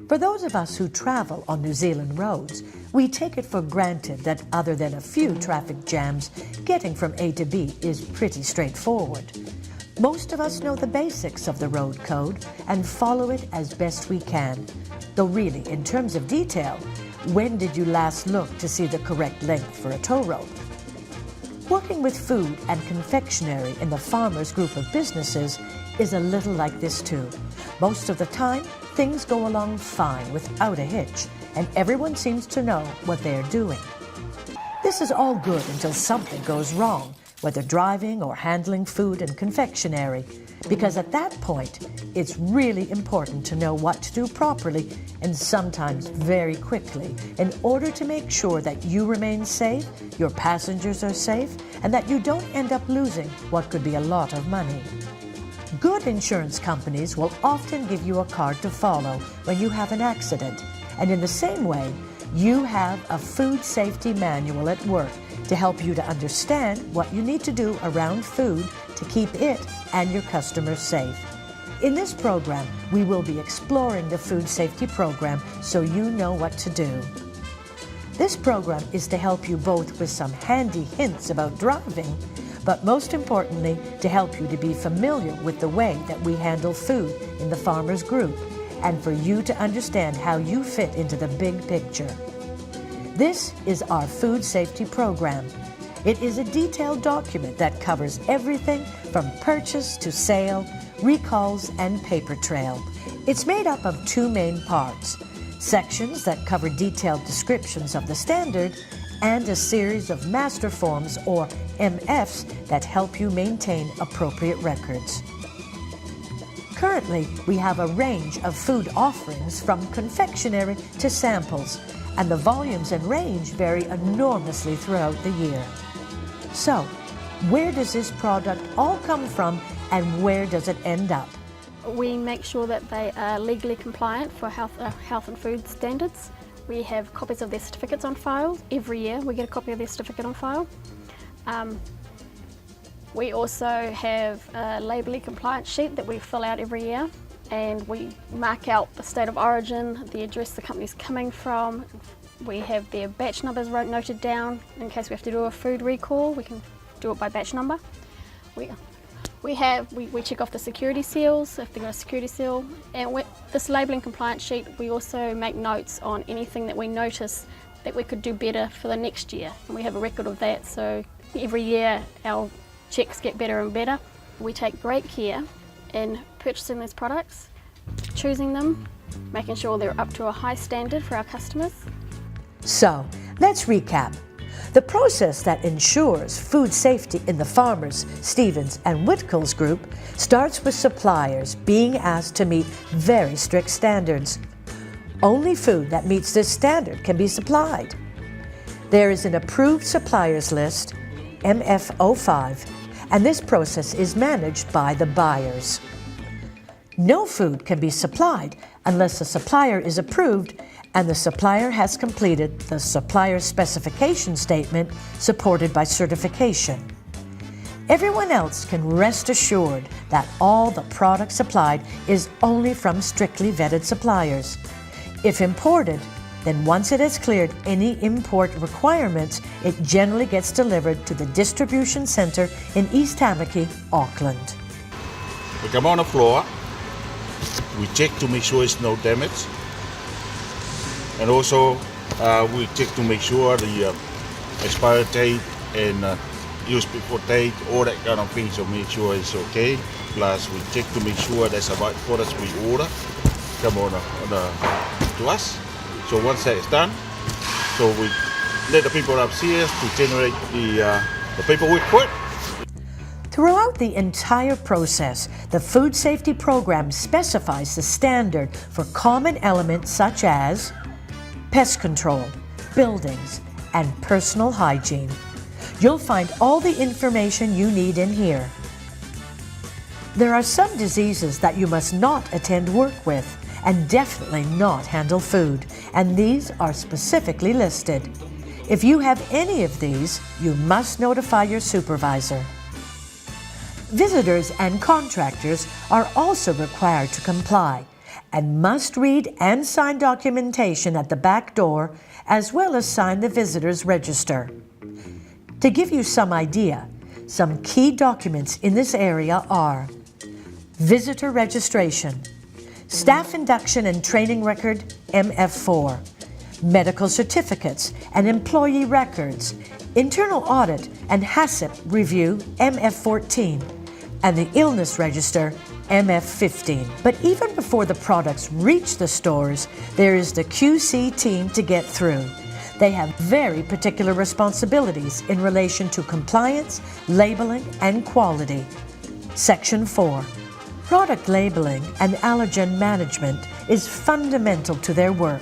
For those of us who travel on New Zealand roads, we take it for granted that other than a few traffic jams, getting from A to B is pretty straightforward. Most of us know the basics of the road code and follow it as best we can. Though really, in terms of detail, when did you last look to see the correct length for a tow rope? Working with food and confectionery in the Farmers Group of businesses is a little like this too. Most of the time, things go along fine without a hitch, and everyone seems to know what they're doing. This is all good until something goes wrong, whether driving or handling food and confectionery, because at that point, it's really important to know what to do properly and sometimes very quickly in order to make sure that you remain safe, your passengers are safe, and that you don't end up losing what could be a lot of money. Good insurance companies will often give you a card to follow when you have an accident, and in the same way, you have a food safety manual at work to help you to understand what you need to do around food to keep it and your customers safe. In this program, we will be exploring the food safety program so you know what to do. This program is to help you both with some handy hints about driving, but most importantly, to help you to be familiar with the way that we handle food in the Farmers Group, and for you to understand how you fit into the big picture. This is our food safety program. It is a detailed document that covers everything from purchase to sale, recalls, and paper trail. It's made up of two main parts: sections that cover detailed descriptions of the standard, and a series of master forms, or MFs, that help you maintain appropriate records. Currently, we have a range of food offerings from confectionery to samples, and the volumes and range vary enormously throughout the year. So, where does this product all come from and where does it end up? We make sure that they are legally compliant for health and food standards. We have copies of their certificates on file. Every year we get a copy of their certificate on file. We also have a labelling compliance sheet that we fill out every year, and we mark out the state of origin, the address the company's coming from. We have their batch numbers noted down in case we have to do a food recall. We can do it by batch number. We check off the security seals if they've got a security seal, and with this labelling compliance sheet we also make notes on anything that we notice that we could do better for the next year, and we have a record of that, so every year our checks get better and better. We take great care in purchasing these products, choosing them, making sure they're up to a high standard for our customers. So, let's recap. The process that ensures food safety in the Farmers, Stevens, and Whitcoulls Group starts with suppliers being asked to meet very strict standards. Only food that meets this standard can be supplied. There is an approved suppliers list, MF05, and this process is managed by the buyers. No food can be supplied unless the supplier is approved and the supplier has completed the supplier specification statement supported by certification. Everyone else can rest assured that all the product supplied is only from strictly vetted suppliers. If imported, then once it has cleared any import requirements, it generally gets delivered to the distribution center in East Tamaki, Auckland. We come on the floor, we check to make sure there's no damage, and also we check to make sure the expiry date and use before date, all that kind of things, so make sure it's okay. Plus we check to make sure that's the right products we order come on to us. So once that is done, so we let the people upstairs to generate the paperwork for it. Throughout the entire process, the food safety program specifies the standard for common elements such as pest control, buildings, and personal hygiene. You'll find all the information you need in here. There are some diseases that you must not attend work with, and definitely not handle food, and these are specifically listed. If you have any of these, you must notify your supervisor. Visitors and contractors are also required to comply, and must read and sign documentation at the back door, as well as sign the visitor's register. To give you some idea, some key documents in this area are visitor registration, staff induction and training record MF4, medical certificates and employee records, internal audit and HACCP review MF14, and the illness register MF15. But even before the products reach the stores, there is the QC team to get through. They have very particular responsibilities in relation to compliance, labeling, and quality. Section 4. Product labeling and allergen management is fundamental to their work.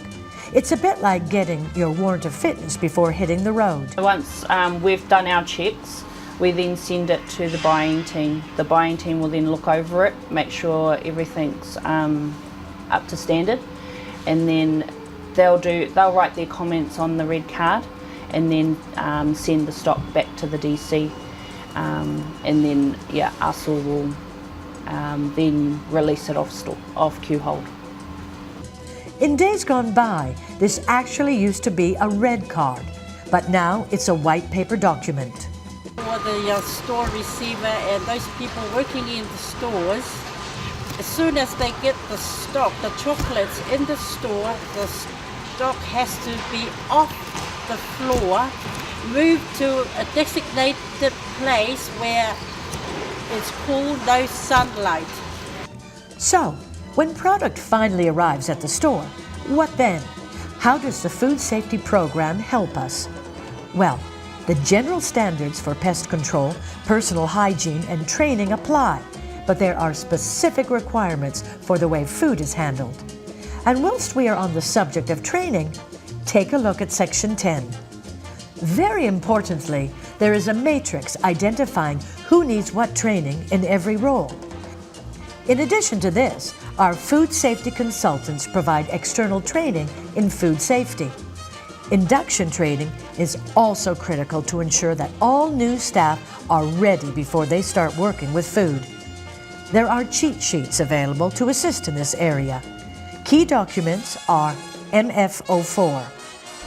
It's a bit like getting your warrant of fitness before hitting the road. Once we've done our checks, we then send it to the buying team. The buying team will then look over it, make sure everything's up to standard, and then they'll write their comments on the red card, and then send the stock back to the DC, and then us will then release it off queue hold. In days gone by, this actually used to be a red card, but now it's a white paper document. For the store receiver and those people working in the stores, as soon as they get the stock, the chocolates in the store, the stock has to be off the floor, moved to a designated place where it's cool, no sunlight. So, when product finally arrives at the store, what then? How does the food safety program help us? Well, the general standards for pest control, personal hygiene, and training apply, but there are specific requirements for the way food is handled. And whilst we are on the subject of training, take a look at Section 10. Very importantly, there is a matrix identifying who needs what training in every role. In addition to this, our food safety consultants provide external training in food safety. Induction training is also critical to ensure that all new staff are ready before they start working with food. There are cheat sheets available to assist in this area. Key documents are MF04.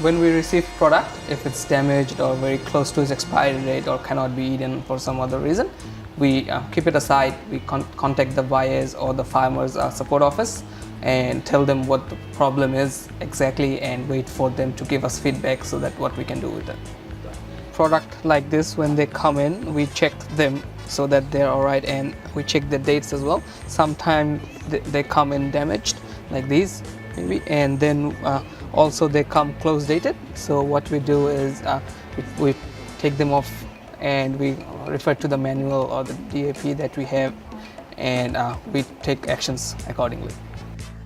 When we receive product, if it's damaged or very close to its expiry date or cannot be eaten for some other reason, we keep it aside. We contact the buyers or the farmers support office and tell them what the problem is exactly and wait for them to give us feedback so that what we can do with it. Product like this, when they come in, we check them so that they're all right, and we check the dates as well. Sometimes they come in damaged like these maybe, and then also they come close dated. So what we do is we take them off and we refer to the manual or the DAP that we have, and we take actions accordingly.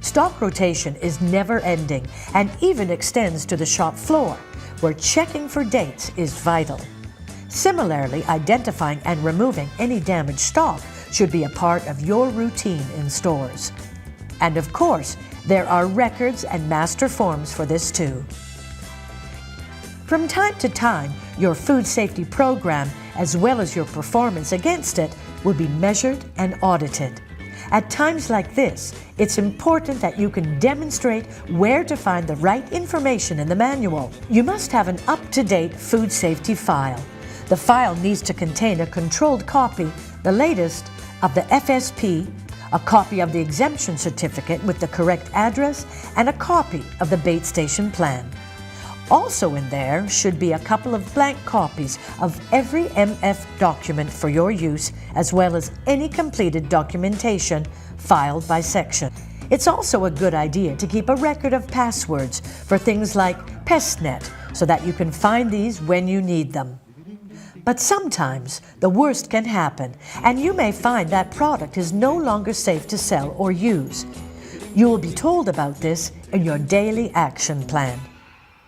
Stock rotation is never ending and even extends to the shop floor, where checking for dates is vital. Similarly, identifying and removing any damaged stock should be a part of your routine in stores. And of course, there are records and master forms for this too. From time to time, your food safety program, as well as your performance against it, will be measured and audited. At times like this, it's important that you can demonstrate where to find the right information in the manual. You must have an up-to-date food safety file. The file needs to contain a controlled copy, the latest, of the FSP, a copy of the exemption certificate with the correct address, and a copy of the bait station plan. Also in there should be a couple of blank copies of every MF document for your use, as well as any completed documentation filed by section. It's also a good idea to keep a record of passwords for things like PestNet, so that you can find these when you need them. But sometimes the worst can happen, and you may find that product is no longer safe to sell or use. You will be told about this in your daily action plan.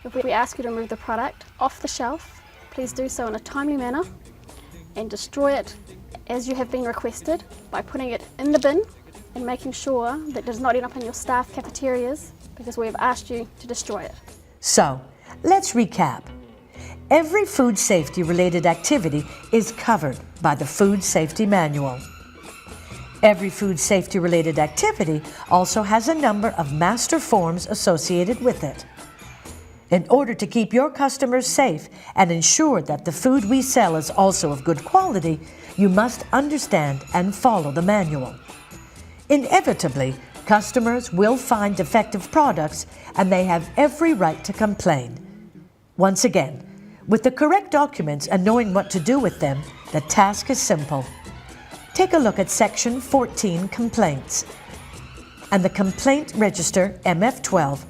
If we ask you to remove the product off the shelf, please do so in a timely manner and destroy it as you have been requested by putting it in the bin and making sure that it does not end up in your staff cafeterias, because we have asked you to destroy it. So, let's recap. Every food safety related activity is covered by the Food Safety Manual. Every food safety related activity also has a number of master forms associated with it. In order to keep your customers safe and ensure that the food we sell is also of good quality, you must understand and follow the manual. Inevitably, customers will find defective products and they have every right to complain. Once again, with the correct documents and knowing what to do with them, the task is simple. Take a look at Section 14 Complaints and the Complaint Register MF12.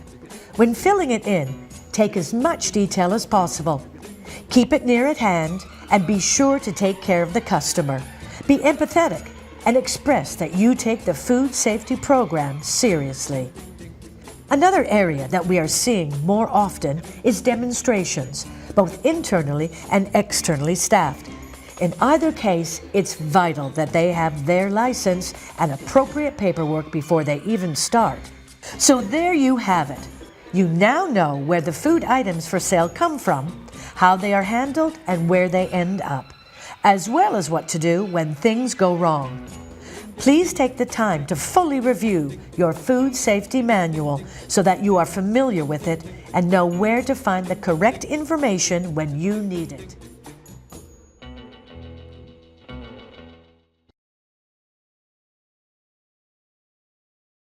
When filling it in, take as much detail as possible. Keep it near at hand and be sure to take care of the customer. Be empathetic and express that you take the food safety program seriously. Another area that we are seeing more often is demonstrations, both internally and externally staffed. In either case, it's vital that they have their license and appropriate paperwork before they even start. So there you have it. You now know where the food items for sale come from, how they are handled, and where they end up, as well as what to do when things go wrong. Please take the time to fully review your food safety manual so that you are familiar with it and know where to find the correct information when you need it.